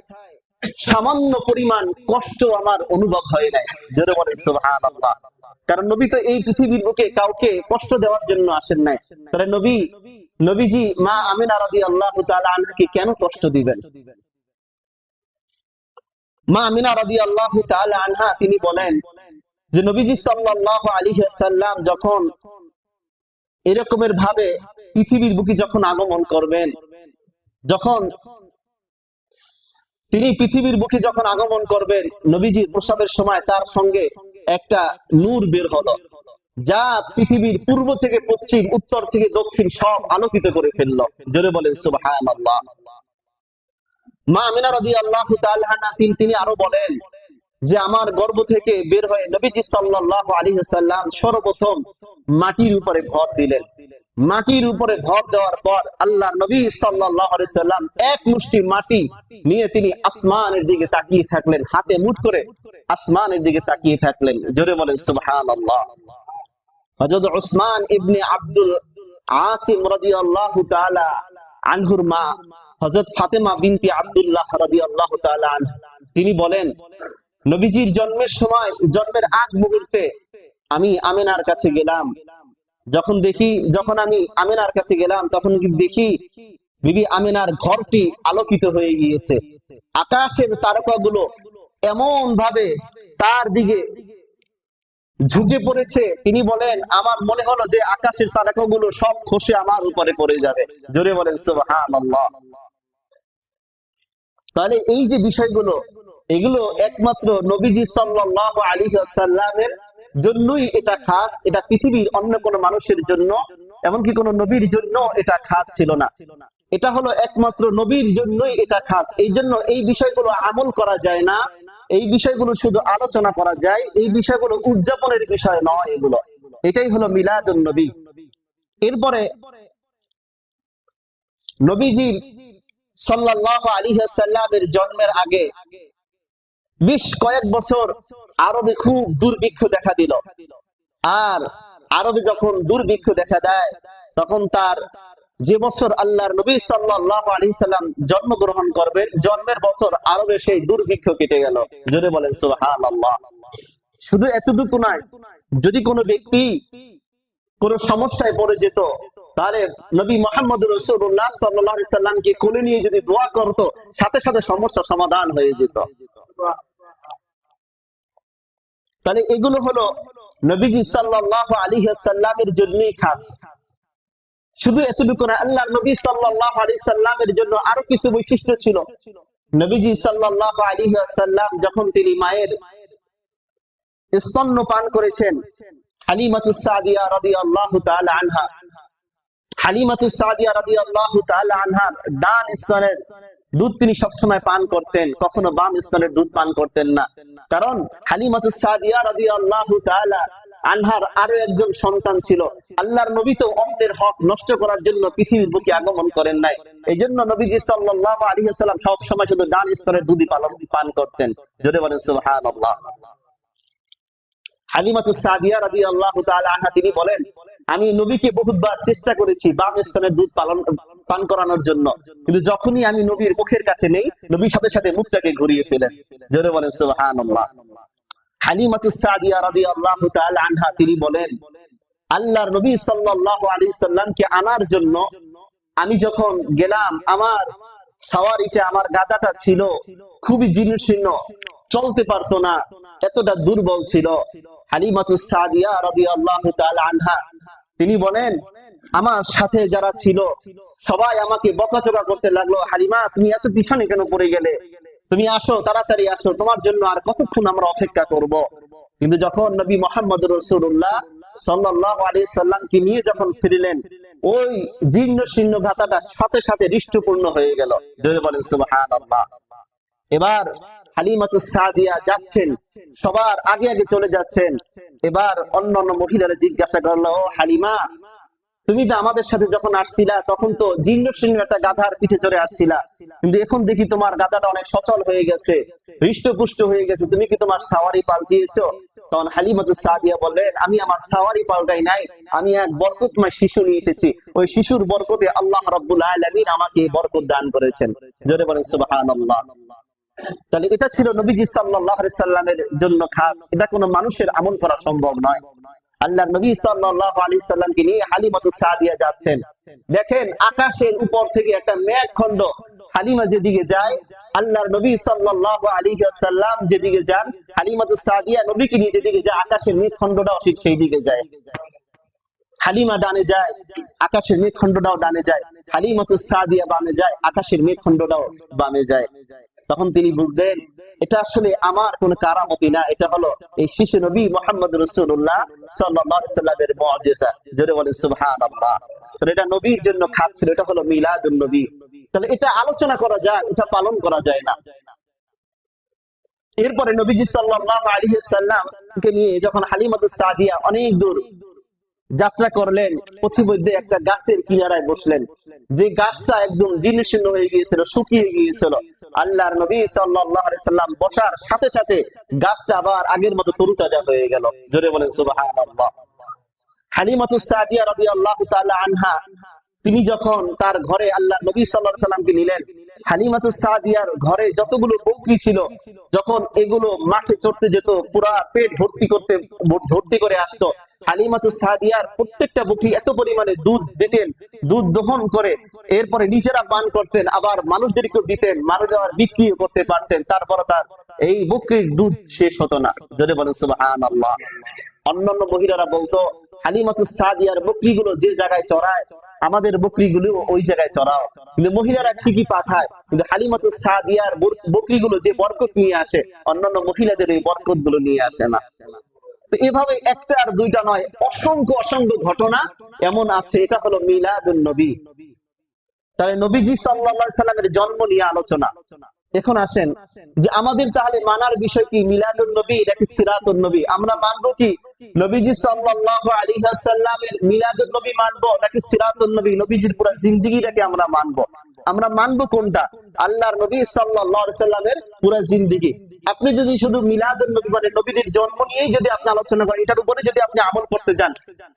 Speaker 1: সামান্য পরিমাণ কষ্ট আমার অনুভব হয় নাই। জোরে বলেন সুবহানাল্লাহ। কারণ নবী তো এই পৃথিবীর বুকে কাউকে কষ্ট দেওয়ার জন্য আসেন নাই। তাহলে নবীজি মা আমিনা রাদিয়াল্লাহু তাআলা আনহাকে কেন কষ্ট দিবেন? মা আমিনা রাদিয়াল্লাহু তাআলা আনহা তিনি বলেন যে নবীজি সাল্লাল্লাহু আলাইহি ওয়াসাল্লাম যখন এরকমের ভাবে পৃথিবীর বুকে যখন আগমন করবেন, যখন তিনি পৃথিবীর বুকে যখন আগমন করবেন, নবীজি প্রসবের সময় তার সঙ্গে একটা নূর বের হলো, যা পৃথিবীর পূর্ব থেকে পশ্চিম, উত্তর থেকে দক্ষিণ সব আলোকিত করে ফেললো। জোরে বলেন সুবহানাল্লাহ। মা আমিনা রাদিয়াল্লাহু তাআলা আনহা তিনি আরো বলেন যে আমার গর্ভ থেকে বের হয়ে নবীজি সাল্লাল্লাহু আলাইহি ওয়াসাল্লাম সর্বপ্রথম মাটির উপরে ভর দিলেন। মাটির উপরে ভর দেওয়ার পর আল্লাহ নবী সাল্লাল্লাহু আলাইহি ওয়াসাল্লাম এক মুষ্টি মাটি নিয়ে তিনি আসমানের দিকে তাকিয়ে থাকলেন, হাতে মুঠ করে আসমানের দিকে তাকিয়ে থাকলেন। জোরে বলেন সুবহানাল্লাহ। হযরত উসমান ইবনে আব্দুল আসিম রাদিয়াল্লাহু তাআলা আনহুর মা হযরত ফাতেমা বিনতি আব্দুল্লাহ রাদিয়াল্লাহু তাআলা আনহা তিনি বলেন, নবীজির জন্মের সময়, জন্মের আগ মুহূর্তে আমি আমিনার কাছে গেলাম। যখন আমি আমিনার কাছে গেলাম তখন দেখি বিবি আমিনার ঘরটি আলোকিত হয়ে গিয়েছে। আকাশের তারকাগুলো এমন ভাবে তার দিকে ঝুঁকে পড়েছে, তিনি বলেন আমার মনে হলো যে আকাশের তারকাগুলো সব খসে আমার উপরে পড়ে যাবে। জোরে বলেন সুবহানাল্লাহ। তাহলে এই যে বিষয়গুলো, এগুলো একমাত্র নবীজি সাল্লাল্লাহু আলাইহি ওয়াসাল্লামের জন্যই এটা খাস। এটা পৃথিবীর অন্য কোনো মানুষের জন্য, এমনকি কোনো নবীর জন্য এটা খাস ছিল না। এটা হলো একমাত্র নবীর জন্যই এটা খাস। এই জন্য এই বিষয়গুলো আমল করা যায় না, এই বিষয়গুলো শুধু আলোচনা করা যায়, এই বিষয়গুলো উদযাপনের বিষয় নয় এগুলো। এটাই হলো মিলাদুন নবী। এরপরে নবীজি সাল্লাল্লাহু আলাইহি ওয়াসাল্লামের জন্মের আগে বেশ কয়েক বছর আরবে খুব দুর্ভিক্ষ দেখা দিল। আর আরবে যখন দুর্ভিক্ষ দেখা দেয় তখন তার যে বছর আল্লাহর নবী সাল্লাল্লাহু আলাইহি সাল্লাম জন্মগ্রহণ করবেন, জন্মের বছর আরবে সেই দুর্ভিক্ষ কেটে গেল। জোরে বলেন সুবহানাল্লাহ। শুধু এতটুকু নয়, যদি কোনো ব্যক্তি কোনো সমস্যায় পড়ে যেত তাহলে নবী মুহাম্মদ রাসূলুল্লাহ সাল্লাল্লাহু আলাইহি সাল্লামকে কোলে নিয়ে যদি দোয়া করত, সাথে সাথে সমস্যা সমাধান হয়ে যেত। তাহলে এগুলো হলো নবীজি সাল্লাল্লাহু আলাইহি ওয়াসাল্লামের জন্যই খাস। শুধু এতটুকু না, আল্লাহর নবী সাল্লাল্লাহু আলাইহি সাল্লামের জন্য আরো কিছু বৈশিষ্ট্য ছিল। নবীজি সাল্লাল্লাহু আলাইহি ওয়াসাল্লাম যখন তিনি মায়ের স্তন্য পান করেছেন, হালিমাতুস সাদিয়া রাদিয়াল্লাহু তাআলা আনহা, হালিমাতুস সাদিয়া রাদিয়াল্লাহু তাআলা আনহা ডান স্তনের দুধ তিনি সবসময় পান করতেন, কখনো বাম স্তনের দুধ পান করতেন না। কারণ হালিমাতুস সাদিয়া রাদিয়াল্লাহু তাআলা আনহার আরো একজন সন্তান ছিল। আল্লাহর নবী তো অন্যের হক নষ্ট করার জন্য পৃথিবীর বুকে আগমন করেন নাই। এই জন্য নবীজি সাল্লাল্লাহু আলাইহি ওয়াসাল্লাম সব সময় শুধু ডান স্তনের দুধই পান করতেন। জোরে বলেন সুবহানাল্লাহ। হালিমাতুস সাদিয়া রাদিয়াল্লাহু তাআলা আনহা তিনি বলেন, আমি নবীকে বহুতবার চেষ্টা করেছি বাম স্তনের দুধ পান করানোর জন্য, কিন্তু যখনই আমি নবীর মুখের কাছে নেই, নবীর সাথে সাথে মুখটাকে ঘুরিয়ে ফেলেন। জোরে বলেন সুবহানাল্লাহ। হালিমাতুস সাদিয়া রাদিয়াল্লাহু তাআলা আনহা তিনি বলেন, আল্লাহর নবী সাল্লাল্লাহু আলাইহি সাল্লামকে আনার জন্য আমি যখন গেলাম, আমার সাওয়ারিটা, আমার গাধাটা ছিল খুবই জীর্ণশীর্ণ, চলতে পারতো না, এতটা দুর্বল ছিল। হালিমাতুস সাদিয়া রাদিয়াল্লাহু তাআলা আনহা তিনি বলেন, আমার সাথে যারা ছিল সবাই আমাকে বকাঝকা করতে লাগলো, হালিমা তুমি এত পিছনে কেন পড়ে গেলে, তুমি আসো, তাড়াতাড়ি আসো, তোমার জন্য আর কতক্ষণ আমরা অপেক্ষা করব। কিন্তু যখন নবী মুহাম্মদ রাসূলুল্লাহ সাল্লাল্লাহু আলাইহি সাল্লামকে নিয়ে যখন ফিরলেন, ওই জীর্ণ শীর্ণ গাধাটা সাথে সাথে হৃষ্টপূর্ণ হয়ে গেল। জোরে বলেন সুবহানাল্লাহ। এবার হালিমাতুস সাদিয়া যাচ্ছেন, সবার আগে আগে চলে যাচ্ছেন। এবার অন্যান্য মহিলারা জিজ্ঞাসা করলো, হালিমা তুমি তো আমাদের সাথে যখন আসছিলা তখন তো জীর্ণ শীর্ণ একটা গাধার পিঠে চড়ে আসছিলা, কিন্তু এখন দেখি তোমার গাধাটা অনেক সচল হয়ে গেছে, হৃষ্টপুষ্ট হয়ে গেছে, তুমি কি তোমার সাওয়ারি পাল্টিয়েছো? তখন হালিমাতুস সাদিয়া বললেন, আমি আমার সাওয়ারি পাল্টাই নাই, আমি এক বরকতময় শিশু নিয়ে এসেছি, ওই শিশুর বরকতে আল্লাহ রাব্বুল আলামিন আমাকে বরকত দান করেছেন। জোরে বলেন সুবহানাল্লাহ। তাহলে এটা ছিল নবীজি সাল্লাল্লাহু আলাইহি সাল্লামের জন্য খাস। এটা কোনো মানুষের আমল করা সম্ভব নয়। আল্লাহর নবী সাল্লাল্লাহু আলাইহি সাল্লামকে নিয়ে হালিমাতুস সাদিয়া যাচ্ছেন, দেখেন আকাশের উপর থেকে একটা মেঘখণ্ড হালিমা যেদিকে যায়, আল্লাহর নবী সাল্লাল্লাহু আলাইহি ওয়াসাল্লাম যেদিকে যান, হালিমাতুস সাদিয়া নবীকে নিয়ে যেদিকে যায়, আকাশের মেঘখণ্ডটাও ঠিক সেই দিকে যায়। হালিমা ডানে যায়, আকাশের মেঘখণ্ডটাও ডানে যায়, হালিমাতুস সাদিয়া বামে যায়, আকাশের মেঘখণ্ডটাও বামে যায়। তখন তিনি বুঝলেন এটা আসলে আমার কোন কারামতি না, এটা হলো এই শিশু নবী মুহাম্মদ রাসূলুল্লাহ সাল্লাল্লাহু আলাইহি সাল্লামের মুজিজা। জোরে বলেন সুবহানাল্লাহ। তাহলে এটা নবীর জন্য খাস ছিল, এটা হলো মিলাদুন নবী। তাহলে এটা আলোচনা করা যায়, এটা পালন করা যায় না। এরপরে নবীজি সাল্লাল্লাহু আলাইহি সাল্লামকে নিয়ে যখন হালিমাতুস সাদিয়া অনেক দূর যাত্রা করলেন, পথিমধ্যে একটা গাছের কিনারায় বসলেন, যে গাছটা একদম জীর্ণশীর্ণ হয়ে গিয়েছিল, শুকিয়ে গিয়েছিল। আল্লাহর নবী সাল্লাল্লাহু আলাইহি সাল্লাম বসার সাথে সাথে গাছটা আবার আগের মতো তরুতাজা হয়ে গেল। জোরে বলেন সুবহানাল্লাহ। হালিমাতুস সাদিয়া রাদিয়াল্লাহু তাআলা আনহা, তিনি যখন তার ঘরে আল্লাহর নবী সাল্লাল্লাহু আলাইহি সাল্লামকে নিলেন, হালিমাতুস সাদিয়ার ঘরে যতগুলো বকরি ছিল, যখন এগুলো মাঠে চড়তে যেত, পুরা পেট ভর্তি করে আসতো, হালিমাতুস সাদিয়ার প্রত্যেকটা বকরি এত পরিমাণে দুধ দিতেন, দুধ দহন করে এরপরে নিজেরা পান করতেন, আবার মানুষদেরকে দিতেন, মানুষ আবার বিক্রি করতে পারতেন। তারপরে তার এই বকরির দুধ শেষ হতো না। জোরে বলেন সুবহানাল্লাহ। অন্যান্য মহিলারা বলতো, হালিমাতুস সাদিয়ার বকরিগুলো যে জায়গায় চড়ায়, আমাদের বকরিগুলো ওই জায়গায় চড়াও। কিন্তু মহিলারা ঠিকই পাঠায়, কিন্তু হালিমাতুস সাদিয়ার বকরিগুলো যে বরকত নিয়ে আসে, অন্যান্য মহিলাদের এই বরকত গুলো নিয়ে আসে না। তো এভাবে একটা আর দুইটা নয়, অসংখ্য অসংখ্য ঘটনা এমন আছে। এটা হলো মিলাদুন নবী। তাহলে নবীজি সাল্লাল্লাহু আলাইহি সাল্লামের জন্ম নিয়ে আলোচনা। এখন আসেন যে আমাদের তাহলে মানার বিষয় কি, মিলাদুন নবী নাকি সিরাতুন নবী? আমরা মানবো কি নবীজি সাল্লাল্লাহু আলাইহি ওয়াসাল্লামের মিলাদুন নবী মানবো নাকি সিরাতুন নবী, নবীজির পুরো জিন্দেগিটাকে আমরা মানবো? আমরা মানবো কোনটা? আল্লাহর নবী সাল্লাল্লাহু আলাইহি সাল্লামের পুরো জিন্দেগি। আপনি যদি শুধু মিলাদুন নবী মানে নবীদের জন্ম নিয়েই যদি আপনি আলোচনা করেন, এটার উপরে যদি আপনি আমল করতে যান,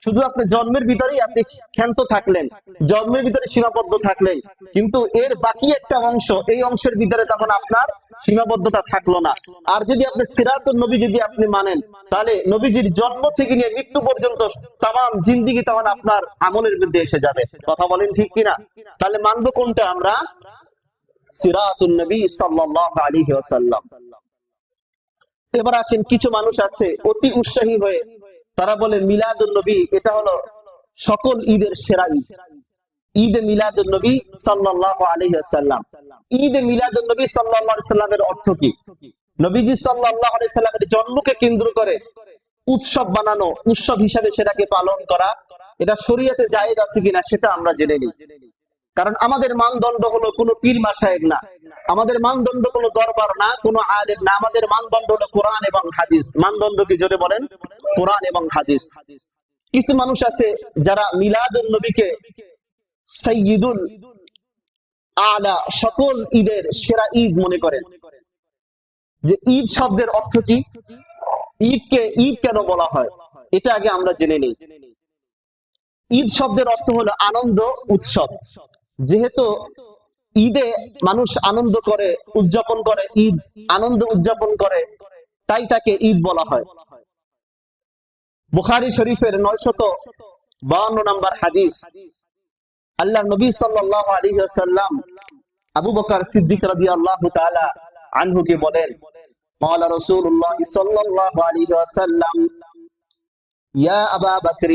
Speaker 1: শুধু আপনি জন্মের ভিতরেই আপনি ক্ষান্ত থাকলেন, জন্মের ভিতরে সীমাবদ্ধ থাকলেন, কিন্তু এর বাকি একটা অংশ, এই অংশের ভিতরে তখন আপনার সীমাবদ্ধতা থাকলো না। আর যদি আপনি সিরাতুন নবী যদি আপনি মানেন, তাহলে নবীজির জন্ম থেকে নিয়ে মৃত্যু পর্যন্ত তামাম জিন্দেগি তখন আপনার আমলের মধ্যে এসে যাবে। কথা বলেন ঠিক কিনা? তাহলে মানবো কোনটা আমরা? সিরাতুন নবী সাল্লাল্লাহু আলাইহি ওয়াসাল্লাম। এবার আসেন, কিছু মানুষ আছে অতি উৎসাহী হয়ে তারা বলে মিলাদুন নবী এটা হলো সকল ঈদের সেরা ঈদ। ঈদে মিলাদুন নবী সাল্লাল্লাহু আলাইহি ওয়াসাল্লাম। ঈদে মিলাদুন নবী সাল্লাল্লাহু আলাইহি ওয়াসাল্লামের অর্থ কি? নবীজি সাল্লাল্লাহু আলাইহি ওয়াসাল্লামের জন্মকে কেন্দ্র করে উৎসব বানানো, উৎসব হিসাবে সেটাকে পালন করা, এটা শরীয়তে জায়েজ আছে কিনা সেটা আমরা জেনে নিই। কারণ আমাদের মানদণ্ড হলো কোনো পীর মাশায়েখ না, আমাদের মানদণ্ড কোনো দরবার না, কোনো আলেম না, আমাদের মানদণ্ড হলো কোরআন এবং হাদিস। মানদণ্ড কি? জোরে বলেন, কোরআন এবং হাদিস। কিছু মানুষ আছে যারা মিলাদুন নবীকে সাইয়্যিদুল আলা, সকল ঈদের সেরা ঈদ মনে করেন। যে ঈদ শব্দের অর্থ কি, ঈদকে ঈদ কেন বলা হয়, এটা আগে আমরা জেনে নিই। ঈদ শব্দের অর্থ হলো আনন্দ, উৎসব। যেহেতু ঈদে মানুষ আনন্দ করে, উদযাপন করে, ঈদ আনন্দ উদযাপন করে, তাই তাকে ঈদ বলা হয়। বুখারী শরীফের 952 নম্বর হাদিস, আল্লাহ নবী সাল্লাল্লাহু আলাইহি ওয়াসাল্লাম আবু বকর সিদ্দিক রাদিয়াল্লাহু তাআলা আনহু কে বলেন, قال رسول الله صلى الله عليه وسلم يا أبا بكر,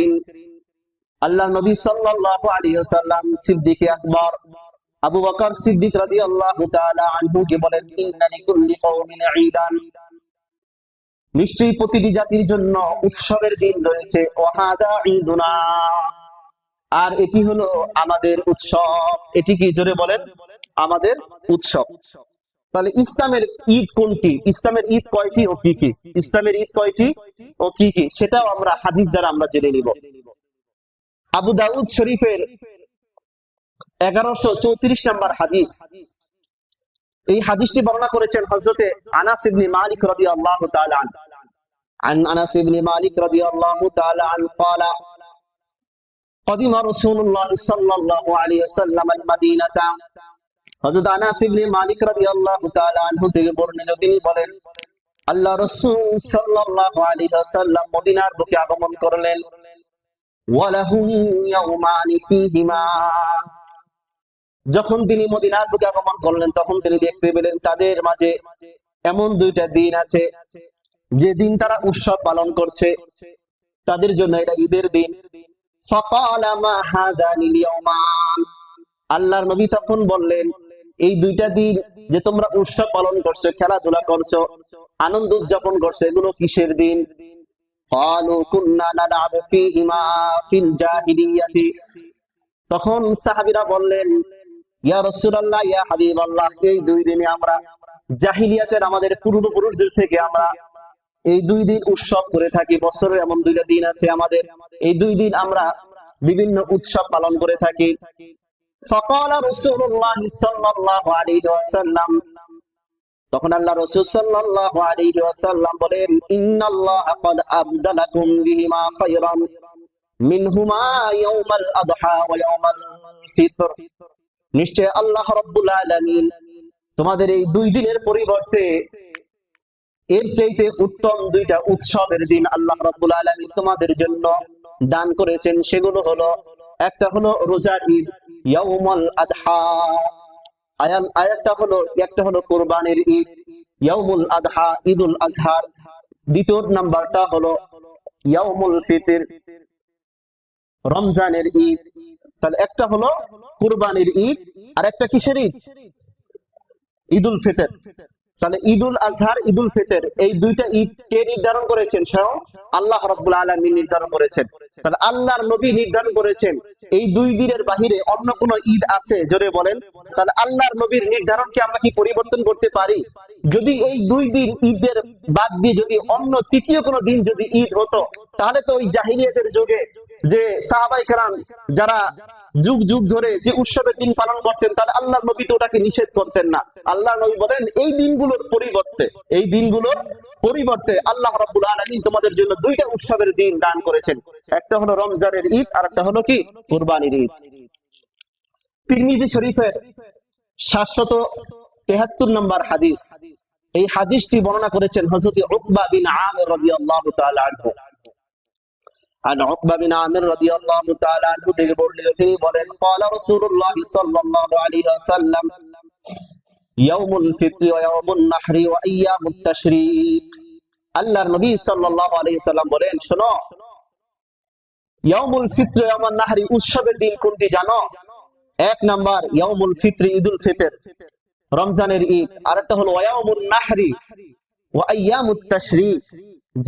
Speaker 1: আল্লাহ নবী সাল্লাল্লাহু আলাইহি ওয়াসাল্লাম সিদ্দিক আকবর আবু বকর সিদ্দিক রাদিয়াল্লাহু তাআলা আনহু কে বলেন, ইন্না লিকুল্লি কওমিন ঈদান, নিশ্চয়ই প্রতিটি জাতির জন্য উৎসবের দিন রয়েছে, ওয়াহাদা ঈদুনা, আর এটি হলো আমাদের উৎসব। এটি কি? জোরে বলেন, আমাদের উৎসব। তাহলে ইসলামের ঈদ কোনটি, ইসলামের ঈদ কয়টি ও কি কি, ইসলামের ঈদ কয়টি ও কি কি, সেটাও আমরা হাদিস দ্বারা আমরা জেনে নিব। আবু দাউদ শরীফের 1134 নম্বর হাদিস, এই হাদিসটি বর্ণনা করেছেন হযরতে আনাস ইবনে মালিক রাদিয়াল্লাহু তাআলা আনহু। عن أنس بن مالك رضي الله تعالى عنه قال قدم رسول الله صلى الله عليه وسلم المدينة, হযরত আনাস ইবনে মালিক রাদিয়াল্লাহু তাআলা আনহু থেকে বর্ণিত, তিনি বলেন আল্লাহ রাসূল সাল্লাল্লাহু আলাইহি ওয়াসাল্লাম মদিনার বুকে আগমন করলেন। ওয়ালাহুম ইয়াউমানি ফীহিমা, যখন তিনি মদিনার বুকে আগমন করলেন তখন তিনি দেখতে পেলেন তাদের মাঝে এমন দুইটা দিন আছে যে দিন তারা উৎসব পালন করছে, তাদের জন্য এটা ঈদের দিন। ফাকালা মা হাদানিল ইয়াউমান, আল্লাহর নবী তখন বললেন এই দুইটা দিন যে তোমরা উৎসব পালন করছো, খেলাধুলা করছো, আনন্দ উদযাপন করছো, এগুলো কিসের দিন? ক্বালু কুন্না নালআবু ফীহিমা ফিল জাহিলিয়াতি। তখন সাহাবীরা বললেন, ইয়া রাসূলুল্লাহ, ইয়া হাবিবাল্লাহ, এই দুই দিনে আমরা জাহিলিয়াতের আমাদের পূর্বপুরুষদের থেকে আমরা এই দুই দিন উৎসব করে থাকি। বছরের এমন দুইটা দিন আছে আমাদের, এই দুই দিন আমরা বিভিন্ন উৎসব পালন করে থাকি। ফাকালা রাসূলুল্লাহ সাল্লাল্লাহু আলাইহি ওয়াসাল্লাম, তখন আল্লাহ রাসূল সাল্লাল্লাহু আলাইহি ওয়াসাল্লাম বলেন, ইন্নাল্লাহা ক্বাদ আবদালাকুম বিহিমা খায়রান মিনহুমা ইয়াউমাল আযহা ওয়া ইয়াউমাল ফিতর। নিশ্চয় আল্লাহ রাব্বুল আলামিন তোমাদের এই দুই দিনের পরিবর্তে এর চাইতে উত্তম দুইটা উৎসবের দিন আল্লাহ রাব্বুল আলামিন তোমাদের জন্য দান করেছেন। সেগুলো হলো, একটা হলো রোজার ঈদ ইয়াউমুল আযহা, একটা হলো কুরবানির ঈদ ইয়াউমুল আযহা, ঈদুল আজহার। দ্বিতীয় নাম্বারটা হলো ইয়াউমুল ফিতর, রমজানের ঈদ। তাহলে একটা হলো কুরবানির ঈদ, আর একটা কিসের ঈদ? ঈদুল ফিতর। তাহলে ঈদুল আজহার, ঈদুল ফিতর, এই দুইটা ঈদ কে নির্ধারণ করেছেন? স্বয়ং আল্লাহ রাব্বুল আলামিন নির্ধারণ করেছেন। তাহলে আল্লাহর নবী নির্ধারণ করেছেন। এই দুই দিনের বাহিরে অন্য কোন ঈদ আছে? জোরে বলেন। তাহলে আল্লাহর নবীর নির্ধারণকে আমরা কি পরিবর্তন করতে পারি? যদি এই দুই দিন ঈদের বাদ দিয়ে যদি অন্য তৃতীয় কোনো দিন যদি ঈদ হতো, তাহলে তো ওই জাহিলিয়াতের যুগে যে সাহাবায়ে কেরাম যারা যুগ যুগ ধরে যে উৎসবের দিন পালন করতেন, তাহলে আল্লাহর নবী তো ওটাকে নিষেধ করতেন না। আল্লাহর নবী বলেন, এই দিনগুলোর পরিবর্তে আল্লাহ রাব্বুল আলামিন তোমাদের জন্য দুইটা উৎসবের দিন দান করেছেন। একটা হলো রমজানের ঈদ, আর একটা হলো কি? কুরবানির ঈদ। তিরমিজি শরীফের 773 নম্বর হাদিস। এই হাদিসটি বর্ণনা করেছেন হযরত উকবা বিন আমির রাদিয়াল্লাহু তাআলা আনহু। عن عقبة بن عامر رضي الله تعالى عنه থেকে বর্ণিত, তিনি বলেন, قال رسول الله صلى الله عليه وسلم يوم الفطر ويوم النحر وأيام التشريق। আল্লাহর নবী সাল্লাল্লাহু আলাইহি ওয়াসাল্লাম বলেন, শোনো, ইয়াউমুল ফিত্র ইয়াউমুন নাহরি উৎসবের দিন কোনটি জানো? এক নাম্বার ইয়াউমুল ফিত্র, ঈদুল ফিতর, রমজানের ঈদ। আর একটা হলো ইয়াউমুন নাহরি ওয়া আইয়ামুত তাশরিক,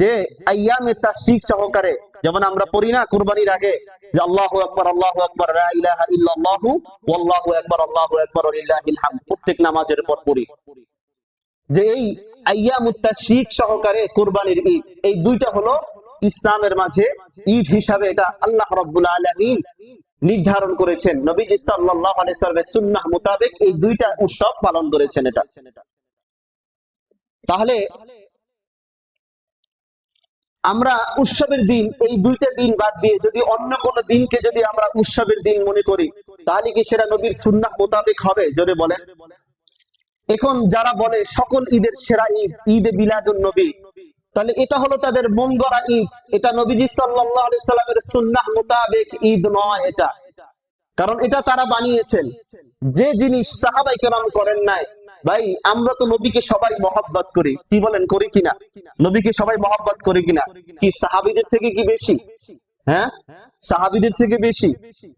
Speaker 1: যে আইয়ামে তাশরিক সহকারে, যেমন আমরা পড়ি না কুরবানির আগে যে আল্লাহু আকবার লা ইলাহা ইল্লাল্লাহু ওয়াল্লাহু আকবার ওয়া লিল্লাহিল হামদ, প্রত্যেক নামাজের পর পড়ি, যে এই আইয়ামুত তাশরিক সহকারে কুরবানির ঈদ, এই দুইটা হলো ইসলামের মাঝে ঈদ হিসাবে এটা আল্লাহ রাব্বুল আলামিন নির্ধারণ করেছেন। নবীজি সাল্লাল্লাহু আলাইহি ওয়াসাল্লামের সুন্নাহ মোতাবেক এই দুইটা উৎসব পালন করেছেন। এটা তাহলে আমরা উৎসবের দিন এই দুইটা দিন বাদ দিয়ে যদি অন্য কোন দিনকে যদি আমরা উৎসবের দিন মনে করি, তাহলে কি সেটা নবীর সুন্নাহ মোতাবেক হবে? জোরে বলেন। এখন যারা বলে সকল ঈদের সেরা ঈদ ঈদে মিলাদুন নবী, তাহলে এটা হলো তাদের মন গড়া ঈদ। এটা নবীজি সাল্লাল্লাহু আলাইহি সাল্লামের সুন্নাহ মোতাবেক ঈদ নয় এটা, কারণ এটা তারা বানিয়েছেন। যে জিনিস সাহাবায়ে কেরাম করেন নাই। ভাই, আমরা তো নবীকে সবাই মহব্বত করি, কি বলেন, করি কিনা? নবীকে সবাই মহব্বত করি কিনা? কি সাহাবীদের থেকে কি বেশি? হ্যাঁ, সাহাবীদের থেকে বেশি।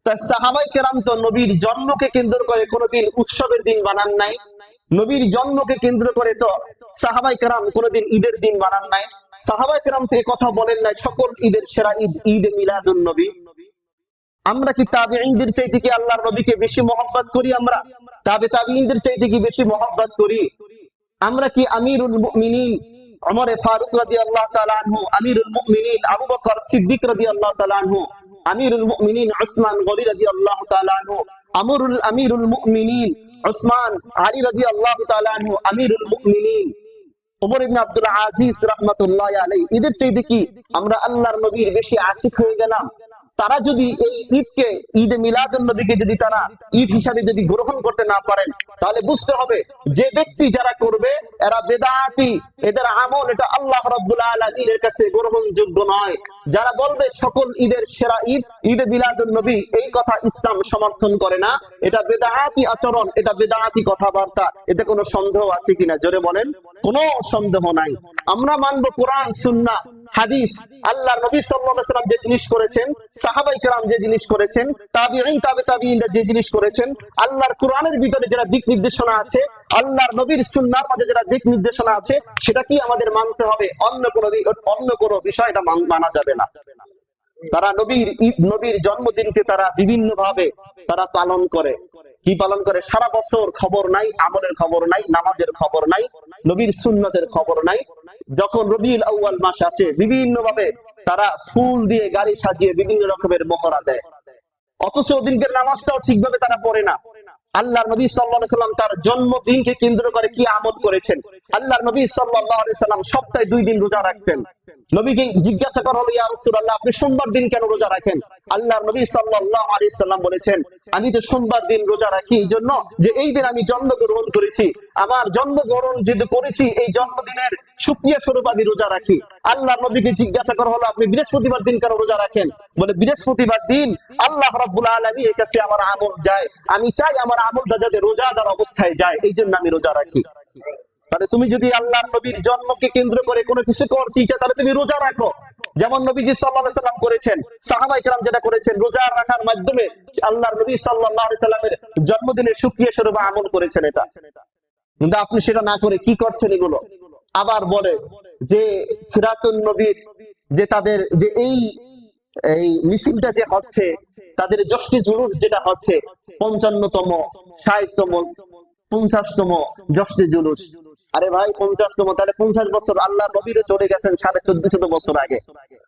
Speaker 1: তা সাহাবায়ে কেরাম তো নবীর জন্মকে কেন্দ্র করে কোনোদিন উৎসবের দিন বানান নাই। নবীর জন্মকে কেন্দ্র করে তো সাহাবায়ে কেরাম কোনোদিন ঈদের দিন বানান নাই। সাহাবায়ে কেরাম তো এই কথা বলেন নাই সকল ঈদের সেরা ঈদ ঈদে মিলাদুন নবী। আমরা কি তাবেঈনদের চাইতে কি আল্লাহর নবীকে বেশি মহব্বত করি? আমরা তাবেঈনদের চাইতে কি বেশি মহব্বত করি? আমরা কি আমিরুল মুমিনিন ওমর ফারুক রাদিয়াল্লাহু তাআলা আনহু, আমিরুল মুমিনিন আবু বকর সিদ্দিক রাদিয়াল্লাহু তাআলা আনহু, আমিরুল মুমিনিন উসমান গনি রাদিয়াল্লাহু তাআলা আনহু, আমিরুল মুমিনিন উসমান আলী রাদিয়াল্লাহু তাআলা আনহু, আমিরুল মুমিনিন ওমর ইবনে আব্দুল আজিজ রাহমাতুল্লাহি আলাইহি, এদের চাইতে কি আমরা আল্লাহর নবীর বেশি আশিক হয়ে গেলাম? তারা যদি এই ঈদকে ঈদে মিলাদুন নবীকে যদি তারা ঈদ হিসাবে যদি গ্রহণ করতে না পারেন, তাহলে বুঝতে হবে যে ব্যক্তি যারা করবে এরা বেদাতি, এদের আমল এটা আল্লাহ রাব্বুল আলামিনের কাছে গ্রহণযোগ্য নয়। যারা বলবে সকল ঈদের সেরা ঈদ ঈদে মিলাদুন নবী, এই কথা ইসলাম সমর্থন করে না। এটা বেদাতি আচরণ, এটা বেদাতি কথাবার্তা। এতে কোনো সন্দেহ আছে কিনা? জোরে বলেন। কোনো সন্দেহ নাই। আমরা মানব কোরআন সুন্নাহ, হাদিস, আল্লাহ নবী সাল্লাল্লাহু আলাইহি ওয়াসাল্লাম যে জিনিস করেছেন, সাহাবায়ে কেরাম যে জিনিস করেছেন, তাবিঈন তাবিঈনরা যে জিনিস করেছেন, আল্লাহর কোরআনের ভিতরে যারা দিক নির্দেশনা আছে, আল্লাহর নবীর সুন্নাহর মাঝে যারা দিক নির্দেশনা আছে, সেটা কি আমাদের মানতে হবে, অন্য কোনো বিষয় এটা মানা যাবে না। তারা নবীর জন্মদিনকে তারা বিভিন্ন ভাবে তারা পালন করে। কি পালন করে? সারা বছর খবর নাই, আমলের খবর নাই, নামাজের খবর নাই, নবীর সুন্নতের খবর নাই। যখন রবিউল আউয়াল মাস আসে, বিভিন্ন ভাবে তারা ফুল দিয়ে গাড়ি সাজিয়ে বিভিন্ন রকমের মহড়া দেয়, অথচ ওদিনকের নামাজটাও ঠিকভাবে তারা পড়ে না। আল্লাহর নবী সাল্লাল্লাহু আলাইহি সাল্লাম তার জন্মদিনকে কেন্দ্র করে কি আমল করেছেন? আল্লাহর নবী সাল্লাল্লাহু আলাইহি সাল্লাম সপ্তাহে 2 দিন রোজা রাখতেন। নবীকে জিজ্ঞাসা করা হলো, ইয়া রাসূলুল্লাহ, আপনি সোমবার দিন কেন রোজা রাখেন? আল্লাহর নবী সাল্লাল্লাহু আলাইহি সাল্লাম বলেছেন, আমি তো সোমবার দিন রোজা রাখি এই জন্য যে এই দিন আমি জন্মগ্রহণ করেছি, আমার জন্মগ্রহণ যেহেতু করেছি, এই জন্মদিনের শুকরিয়া স্বরূপ আমি রোজা রাখি। আল্লাহর নবীকে জিজ্ঞাসা করা হলো, আপনি বৃহস্পতিবার দিন কেন রোজা রাখেন? বলে, বৃহস্পতিবার দিন আল্লাহ রাব্বুল আলামিনের কাছে আমার আমল যায়, আমি চাই আমার আমলটা যাতে রোজাদার অবস্থায় যায়, এই জন্য আমি রোজা রাখি। তাহলে তুমি যদি আল্লাহর নবীর জন্মকে কেন্দ্র করে কোনো কিছু করতে চাও, তাহলে তুমি রোজা রাখো, যেমন নবীজি সাল্লাল্লাহু আলাইহি সাল্লাম করেছেন, সাহাবায়ে কেরাম যেটা করেছেন, রোজা রাখার মাধ্যমে আল্লাহর নবী সাল্লাল্লাহু আলাইহি সাল্লামের জন্মদিনের শুকরিয়া স্বরূপ আমল করেছেন এটা। কিন্তু আপনি সেটা না করে কি করছেন? এগুলো আবার বলে যে সিরাতুন নবীর যে তাদের যে এই মিছিলটা যে হচ্ছে, তাদের জশ্নে জুলুস যেটা হচ্ছে, 55তম, 60তম, 50তম জশ্নে জুলুস। আরে ভাই, 50তম, তাহলে 50 বছর আল্লাহর নবীরও চলে গেছেন 1450 বছর আগে।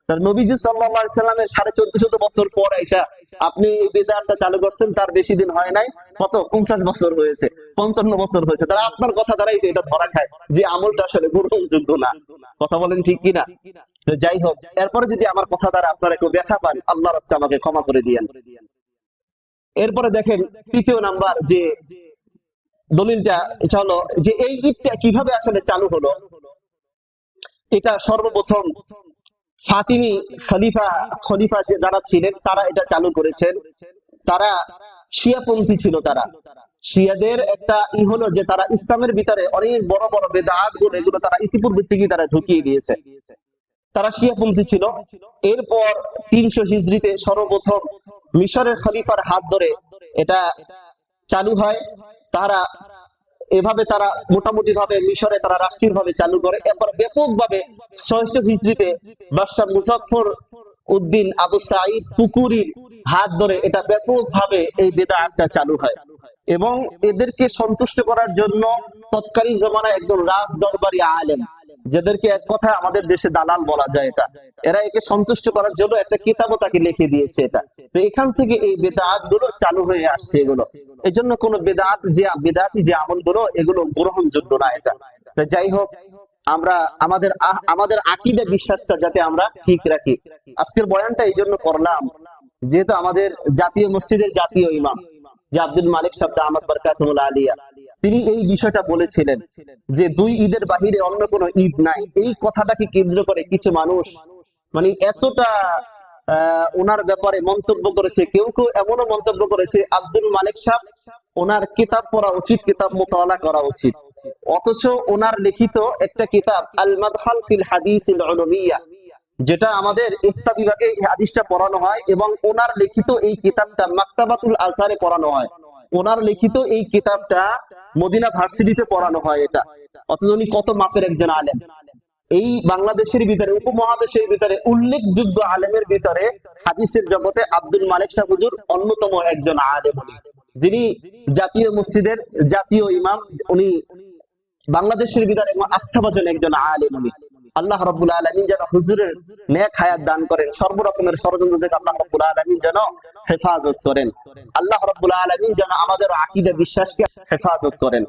Speaker 1: তার নবীজি সাল্লাল্লাহু আলাইহি সাল্লামের 1450 বছর পর আইসা আপনি এই বিদআতটা চালু করছেন, তার বেশি দিন হয় নাই, কত 50 বছর হয়েছে, 55 বছর হয়েছে। তাহলে আপনার কথা দ্বারাই তো এটা ধরা খায় যে আমলটা আসলে গ্রহণযোগ্য না। কথা বলেন ঠিক কিনা? যাই হোক, এরপরে যদি আমার কথা দ্বারা আপনারা কেউ ব্যথা পান, আল্লাহর রাস্তায় আমাকে ক্ষমা করে দিয়েন। এরপরে দেখেন তৃতীয় নাম্বার যে দলিলটা, এটা হলো যে এই ঈদটা কিভাবে আসলে চালু হলো। এটা সর্বপ্রথম ফাতিমি খলিফা যে যারা ছিলেন, তারা এটা চালু করেছেন। তারা শিয়াপন্থী ছিল। তারা শিয়াদের একটা হলো যে তারা ইসলামের ভিতরে অনেক বড় বড় বেদাত গুলো, এগুলো তারা ইতিপূর্বে থেকে তারা ঢুকিয়ে দিয়েছে। তারা শিয়াপন্থী ছিল। এরপর 300 হিজরিতে সর্বপ্রথম মিশরের খলিফার হাত ধরে এটা চালু হয়। তারা এভাবে তারা মোটামুটি ভাবে মিশরে তারা রাষ্ট্রীয় ভাবে চালু করে। এরপর ব্যাপকভাবে 600 হিজরিতে বাদশা মুজাফফর উদ্দিন আবু সাঈদ পুকুরির হাত ধরে এটা ব্যাপকভাবে এই বেদাতটা চালু হয়। এবং এদেরকে সন্তুষ্ট করার জন্য তৎকালীন জমানায় একজন রাজ দরবারি আলেম, যাদেরকে এক কথায় আমাদের দেশে দালাল বলা যায়, এটা এরা একে সন্তুষ্ট করার জন্য একটা কিতাবও তাকে লিখে দিয়েছে। এটা তো এখান থেকে এই বেদাত গুলো চালু হয়ে আসছে। এগুলো এই জন্য কোন বেদাতি যে আমল গুলো, এগুলো গ্রহণযোগ্য না এটা। তো যাই হোক, আমরা আমাদের আকীদা বিশ্বাসটা যাতে আমরা ঠিক রাখি। আজকের বয়ানটা এই জন্য করলাম, যেহেতু আমাদের জাতীয় মসজিদের জাতীয় ইমাম যে আব্দুল মালিক সাহেব দামাত বারাকাতুহুল আলিয়া, তিনি এই বিষয়টা বলেছিলেন যে 2 ঈদের বাহিরে অন্য কোনো ঈদ নাই। এই কথাটাকে কেন্দ্র করে কিছু মানুষ মানে এতটা ওনার ব্যাপারে মন্তব্য করেছে। কেউ কেউ এমনও মন্তব্য করেছে আব্দুল মালিক সাহেব ওনার কিতাব পড়া উচিত, কিতাব মুতালা করা উচিত। অথচ ওনার লিখিত একটা কিতাব আল মাদখাল ফিল হাদিসিল উলুমিয়া, যেটা আমাদের ইফতা বিভাগে এই হাদিসটা পড়ানো হয়, এবং ওনার লিখিত এই কিতাবটা মাকতাবাতুল আজহারে পড়ানো হয়। ওনার লিখিত এই কিতাবটা মদিনা ভার্সিটিতে পড়ানো হয় এটা। অথচ উনি কত মাপের একজন আলেম। এই বাংলাদেশের ভিতরে, উপমহাদেশের ভিতরে উল্লেখযোগ্য আলেমের ভিতরে হাদিসের জগতে আব্দুল মালিক সাহেব হুজুর অন্যতম একজন আলেম, যিনি জাতীয় মসজিদের জাতীয় ইমাম। উনি বাংলাদেশের ভিতরে আস্থাভাজন একজন আলেম। উনি আল্লাহ রাব্বুল আলামিন যেন হুজুরের নেক হায়াত দান করেন, সর্বরকমের ষড়যন্ত্র থেকে আল্লাহ রাব্বুল আলামিন যেন হেফাজত করেন। আল্লাহ রাব্বুল আলামিন যেন আমাদের আকীদা বিশ্বাসকে হেফাজত করেন।